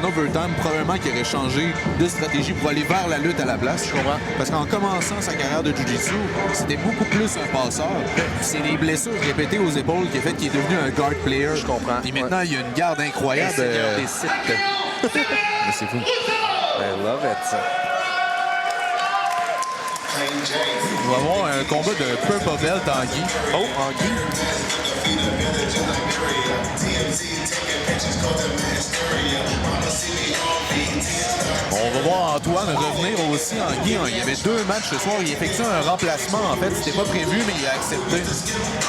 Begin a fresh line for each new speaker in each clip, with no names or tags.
overtime, probablement qu'il aurait changé de stratégie pour aller vers la lutte à la place.
Je comprends.
Parce qu'en commençant sa carrière de Jiu-Jitsu, c'était beaucoup plus un passeur. C'est les blessures répétées aux épaules qui a fait qu'il est devenu un guard player.
Je comprends.
Puis maintenant, il y a une garde incroyable.
Seigneur des sites.
Mais c'est fou.
I love it.
On va avoir un combat de Purple Belt en Guy.
Oh, en Guy.
On va voir Antoine revenir aussi en Guy. Il y avait 2 matchs ce soir. Il effectue un remplacement. En fait, c'était pas prévu, mais il a accepté.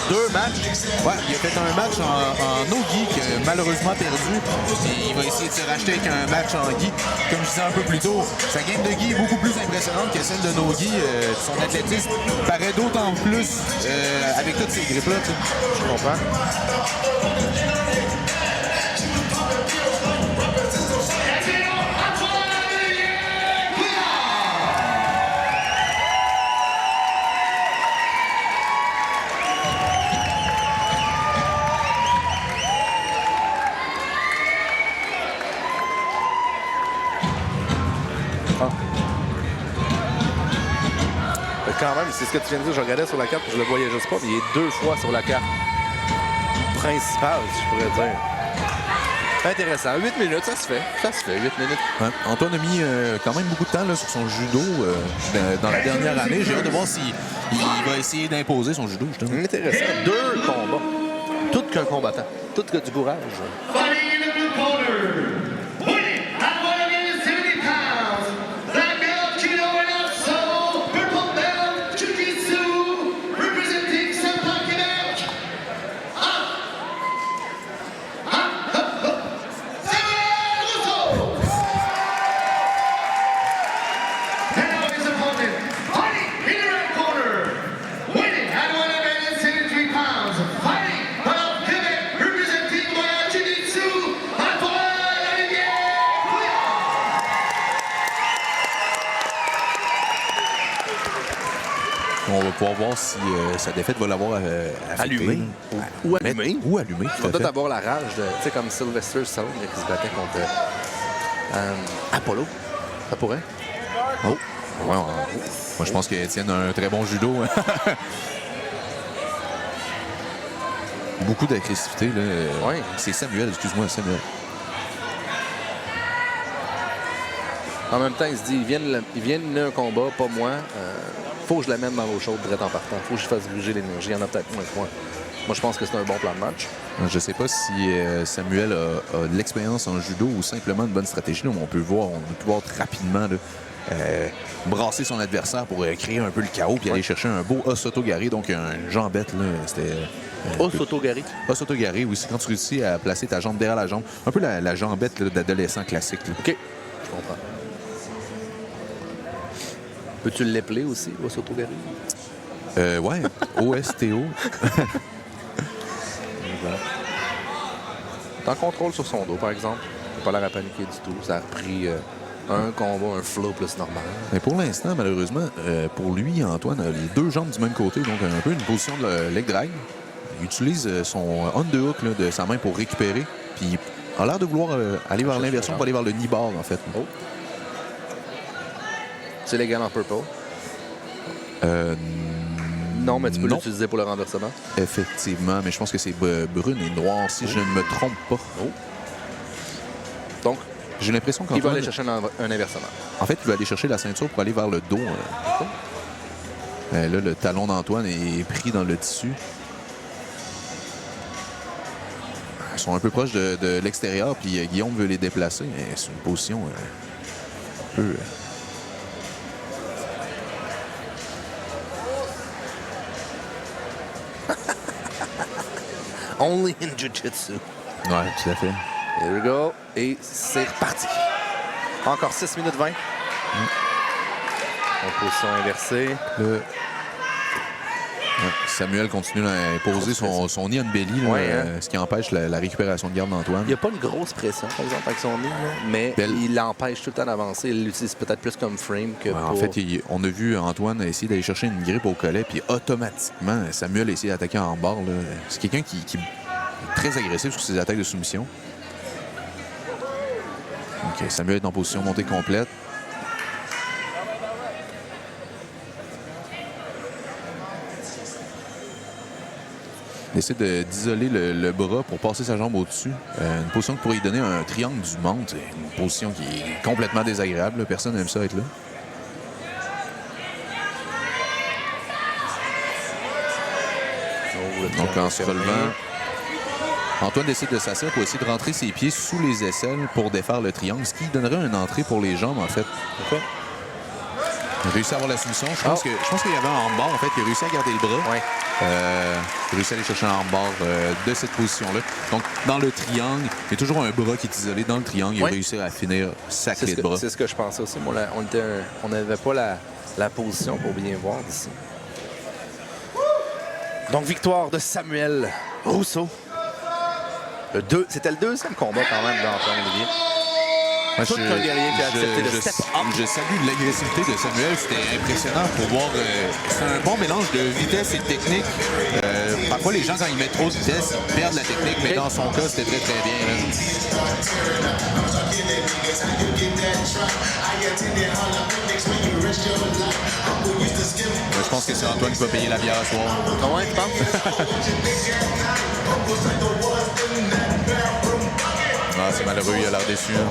2 matchs. Ouais, il a fait un match en no-Guy qui a malheureusement perdu. Et il va essayer de se racheter avec un match en Guy. Comme je disais un peu plus tôt, sa game de Guy est beaucoup plus impressionnante que celle de no-Guy. Son athlétisme paraît d'autant plus avec toutes ces grippes-là.
Je comprends. Quand même, c'est ce que tu viens de dire. Je regardais sur la carte, je le voyais juste pas, mais il est 2 fois sur la carte principale, si je pourrais dire. Intéressant. 8 minutes, ça se fait. Ça se fait, 8 minutes.
Ouais. Antoine a mis quand même beaucoup de temps là, sur son judo dans la dernière année. J'ai hâte de voir s'il va essayer d'imposer son judo, justement.
Intéressant. 2 combats. Tout qu'un combattant. Tout que du courage.
On va pouvoir voir si sa défaite va l'avoir
Allumé. Ou allumé.
Ou allumé,
Il va peut-être avoir la rage de, tu sais, comme Sylvester Stallone qui se battait contre Apollo. Ça pourrait.
Oh. Ouais, moi, je pense qu'Étienne a un très bon judo. Beaucoup d'agressivité, là.
Ouais.
C'est Samuel, excuse-moi, Samuel.
En même temps, il se dit, il vient de un combat, pas moi. Faut que je l'amène dans l'eau chaude direct en partant. Faut que je fasse bouger l'énergie. Il y en a peut-être moins que moi. Moi, je pense que c'est un bon plan de match.
Je ne sais pas si Samuel a de l'expérience en judo ou simplement une bonne stratégie. Là, on peut voir rapidement là, brasser son adversaire pour créer un peu le chaos puis aller chercher un beau osotogari, donc un jambette. C'était
Osotogari.
Osotogari, oui, c'est quand tu réussis à placer ta jambe derrière la jambe. Un peu la jambette là, d'adolescent classique. Là.
OK. Je comprends. Peux-tu l'épeler aussi, Osotogari?
Ouais, OSTO.
T'es en contrôle sur son dos, par exemple. Il n'a pas l'air à paniquer du tout. Ça a repris un combat, un flow plus normal.
Mais pour l'instant, malheureusement, pour lui, Antoine a les 2 jambes du même côté, donc un peu une position de leg drag. Il utilise son underhook là, de sa main pour récupérer, puis il a l'air de vouloir aller vers l'inversion pour aller vers le knee bar, en fait.
Oh. C'est légal en purple? Non, mais tu peux l'utiliser pour le renversement.
Effectivement, mais je pense que c'est brune et noire, si je ne me trompe pas.
Oh. Donc,
j'ai l'impression qu'Antoine...
il va aller chercher un inversement.
En fait, il va aller chercher la ceinture pour aller vers le dos. Là, le talon d'Antoine est pris dans le tissu. Ils sont un peu proches de l'extérieur, puis Guillaume veut les déplacer, mais c'est une position un peu...
Only in Jiu-Jitsu.
Ouais, tout à fait.
Here we go. Et c'est reparti. Encore 6 minutes 20. En position inversée.
Samuel continue à imposer son knee on belly, là, ce qui empêche la récupération de garde d'Antoine.
Il n'y a pas une grosse pression, par exemple, avec son knee, là, mais il l'empêche tout le temps d'avancer. Il l'utilise peut-être plus comme frame que pour...
En fait, on a vu Antoine essayer d'aller chercher une grippe au collet, puis automatiquement, Samuel a essayé d'attaquer en barre. C'est quelqu'un qui est très agressif sur ses attaques de soumission. OK, Samuel est en position montée complète. Il essaie d'isoler le bras pour passer sa jambe au-dessus. Une position qui pourrait lui donner un triangle du monde. C'est une position qui est complètement désagréable. Là. Personne n'aime ça être là. Donc, en se relevant, Antoine décide de s'asseoir pour essayer de rentrer ses pieds sous les aisselles pour défaire le triangle, ce qui donnerait une entrée pour les jambes, en fait.
Okay.
Il a réussi à avoir la soumission. Je pense qu'il y avait un armbar, en fait. Il a réussi à garder le bras.
Ouais.
Il a réussi à aller chercher un armbar de cette position-là. Donc, dans le triangle, il y a toujours un bras qui est isolé dans le triangle. Il a réussi à finir sa clé de bras.
C'est ce que je pensais aussi. Moi, on n'avait pas la position pour bien voir d'ici. Donc, victoire de Samuel Rousseau. C'était le deuxième combat quand même d'Antoine Olivier.
Moi,
Tout un guerrier qui a accepté de step up.
Je salue l'agressivité de Samuel. C'était impressionnant pour voir. C'est un bon mélange de vitesse et de technique. Parfois, les gens, quand ils mettent trop de vitesse, ils perdent la technique. Mais dans son cas, c'était très, très bien. Là. Je pense que c'est Antoine qui va payer la bière ce soir.
Comment tu penses?
Ah, c'est malheureux, il a l'air déçu. Hein.